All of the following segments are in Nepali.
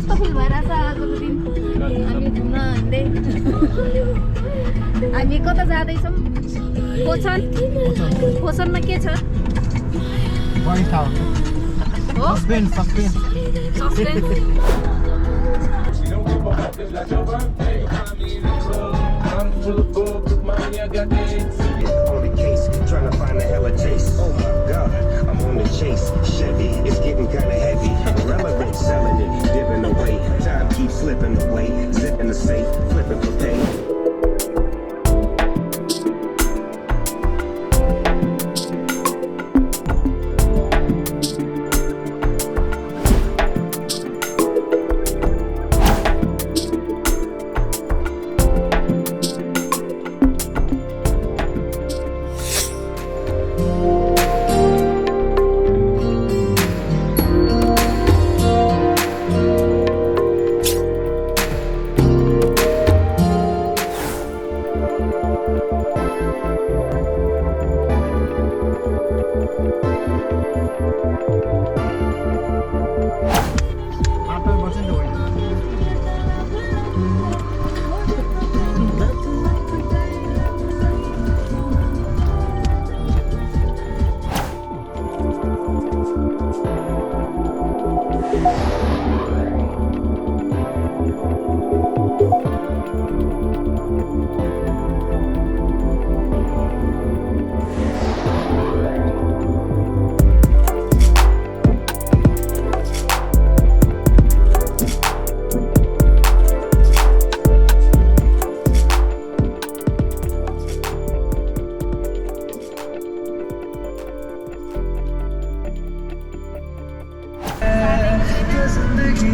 कस्तो फुल भइरहेछ आजको दिन हामी घुम्न हिँड्दै हामी कता जाँदैछौँ पोचनमा के छ On the case, trying to find a hella chase. Oh my god, I'm on the chase. Chevy, it's getting kinda heavy. Irrelevant, selling it, dipping away. Time keeps slipping away. Zipping the safe, flipping for pay.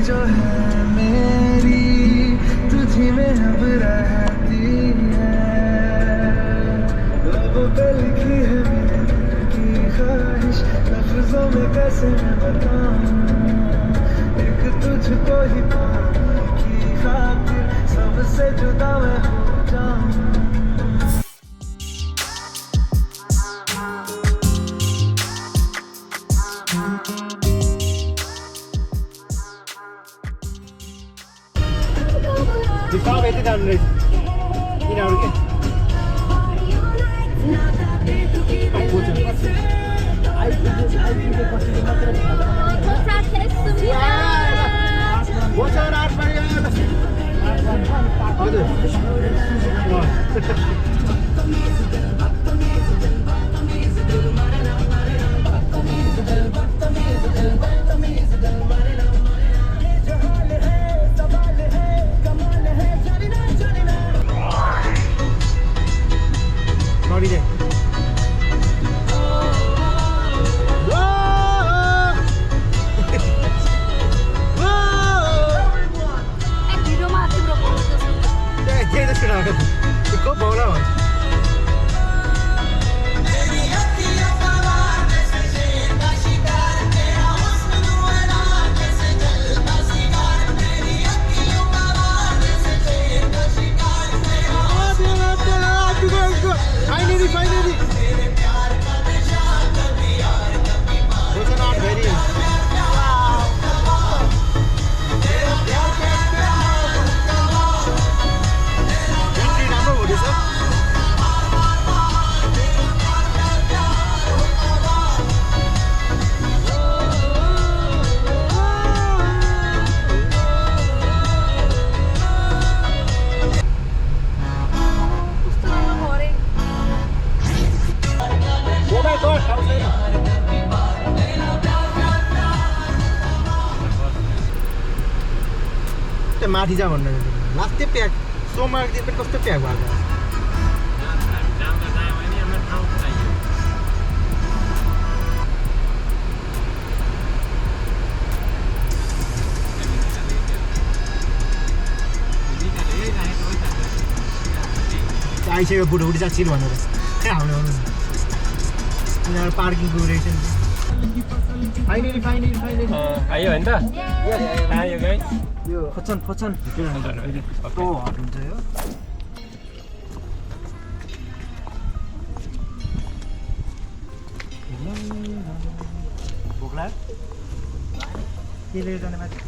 जो है मेरी तुझी में अब रहती है लबों पे लिखी है मेरे दिल की ख्वाहिश लफ्जों में कैसे मैं बताऊं एक तुझको ही पाने की खातिर सबसे जुदा मैं हो जाऊं Kita berarti dah nulis. Ini harus ke? Pocheon Art Valley. Sorry deh. Finally. Pocheon Art Valley. Entry number what is it? माथि जा भन्नु लास्टै प्याक सोमबारको दिन पनि कस्तो प्याक भएको आइसक्यो बुढोबुढी जाचिल भनेर हाम्रो पार्किङको रहेछ फाइनली आयो होइन त आयो गाइस यो फोचन कस्तो हट हुन्छ यो भोक लाग्यो केले जाने माथि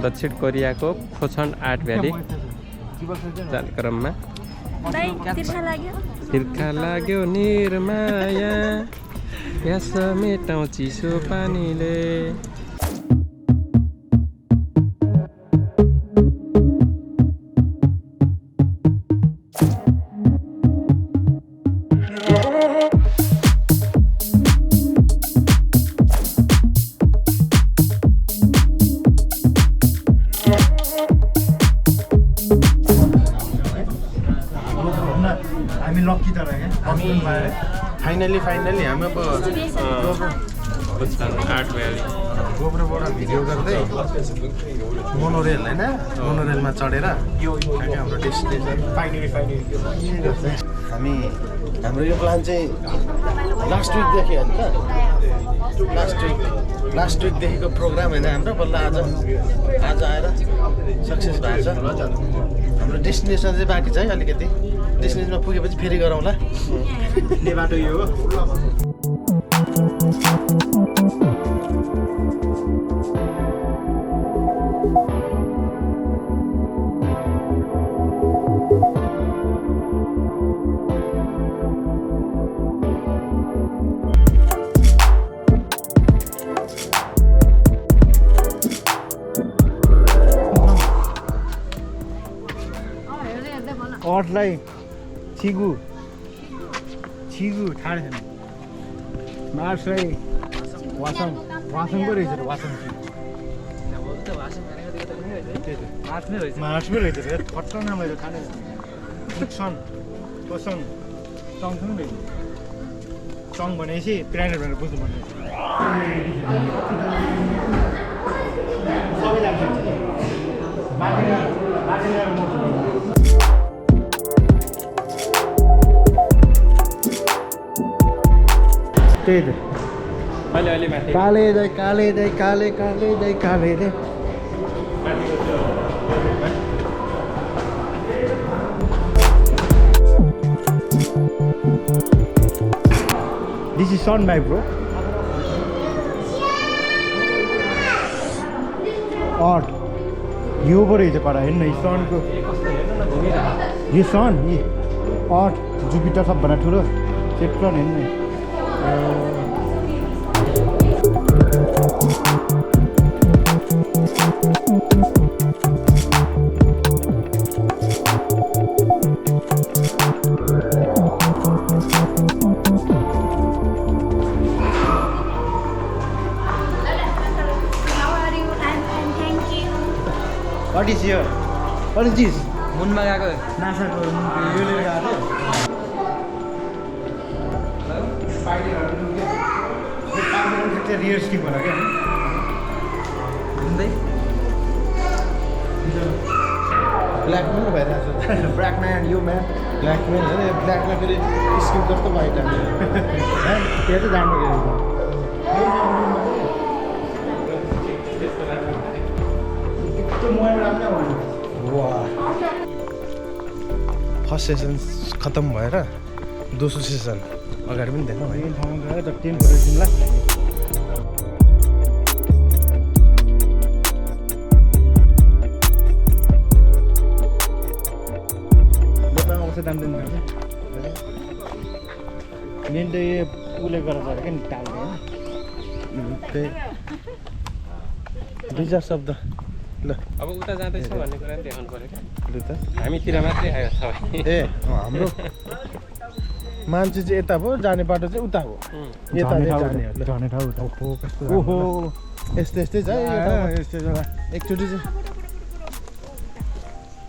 दक्षिण कोरियाको पोचन आर्ट भ्याली जाने क्रममा तिर्खा लाग्यो निर्माया प्यास मेटाउँ चिसो पानीले हामी लकी तर क्या फाइनली हामी अब आर्ट भ्याली गोब्रोबाट भिडियो गर्दै मोनोरेल होइन मोनोरेलमा चढेर हाम्रो डेस्टिनेसन हाम्रो यो प्लान चाहिँ लास्ट विकदेखि हो नि त लास्ट विकदेखिको प्रोग्राम होइन हाम्रो बल्ल आज आएर सक्सेस भएको छ हाम्रो डेस्टिनेसन चाहिँ बाँकी छ है अलिकति डेस्टिनेसनमा पुगेपछि फेरि गरौँला ने बाटो यो हो अर्थलाई छिगु थाहा छैन मार्सलाई वासङको रहेछ मार्समै रहेछ खट्ट नाम रहेछ थाहा नै सन कोसङ चङसँग रहेछ चङ भनेपछि प्लानेट भनेर बुझ्नुपर्ने त्यही त अलि माथि काले दे काले दे काले दे काले दे This is sun, my bro. Art. यो पो रहेछ पर हेर्न यो सनको यो सन अर्थ जुपिटर सबभन्दा ठुलो सेक्ट्रन हेर्न What is here? What is this? मुनमा गएको नासाको यो लिएर गएको थियो रियलिस्टिक होला क्या ब्ल्याकमेन भइरहेको छ ब्ल्याकम्यान यो म्यान ब्ल्याकमेन होइन ब्ल्याकमा फेरि स्किन कस्तो वाइट त्यो चाहिँ जान्नु फर्स्ट सेसन खत्तम भएर दोस्रो सेसन अगाडि पनि देख्नु है ठाउँमा गएर त टेन भइदिउँला आउँछ दाम दिनु मेन त यो उसले गरेर क्या नि टाल्ने होइन डिजर्भ शब्द ल अब उता जाँदैछ भन्ने कुरा पनि देखाउनु पर्यो क्या हामीतिर मात्रै आयो सबै ए हाम्रो मान्छे चाहिँ यता भयो जाने बाटो चाहिँ उता हो यता जाने ठाउँ उता ओहो यस्तै छ यस्तै जग्गा एकचोटि चाहिँ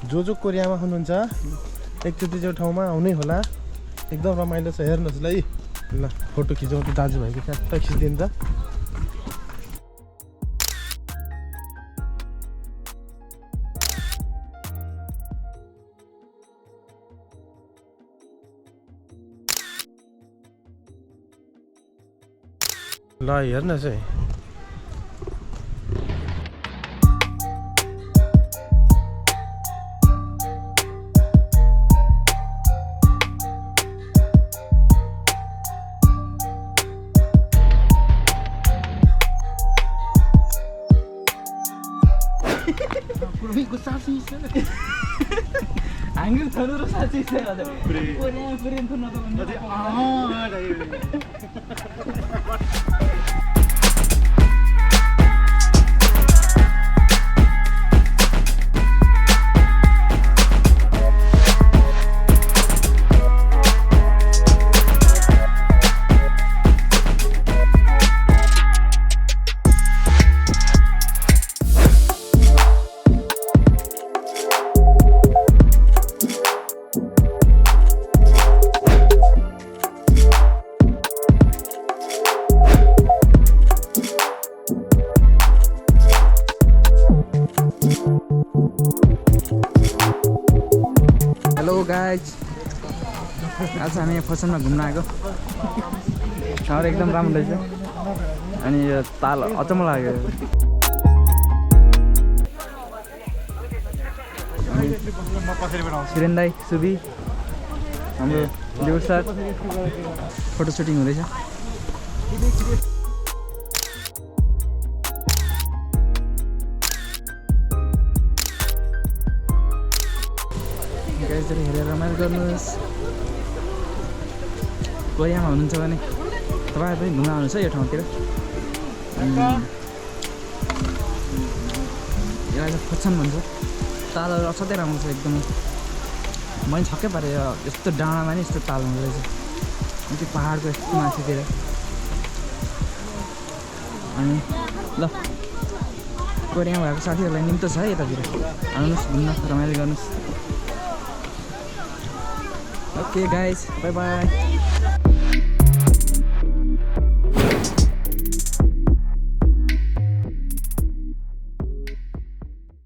जो कोरियामा हुनुहुन्छ एकचोटि त्यो ठाउँमा आउनै होला एकदम रमाइलो छ हेर्नुहोस् ल है ल फोटो खिचौँ त दाजुभाइको च्याट्ट खिचिदिन्छ ल हेर्न चाहिँ Angin terus saja saya ada. Purin pun apa benda. Hello guys आज हामी पोचनमा घुम्न आएको ठाउँ एकदम राम्रो रहेछ अनि यो ताल अचम्म लाग्यो सुरेन दाई सुबी हाम्रो देउर सर फोटो सुटिङ हुँदैछ गाइजहरू हेरेर रमाइलो गर्नुहोस् कोरियामा हुनुहुन्छ भने तपाईँ पनि घुम्न आउनुहोस् है यो ठाउँतिर यसलाई चाहिँ पोचन भन्छ तालहरू असाध्यै राम्रो छ एकदमै मैले छक्कै पारेँ यस्तो डाँडामा नि यस्तो ताल हुँदो रहेछ त्यो पाहाडको यस्तो माथितिर अनि ल कोरियामा भएको साथीहरूलाई निम्तो छ है यतातिर आउनुहोस् घुम्न रमाइलो गर्नुहोस् Okay guys, bye bye.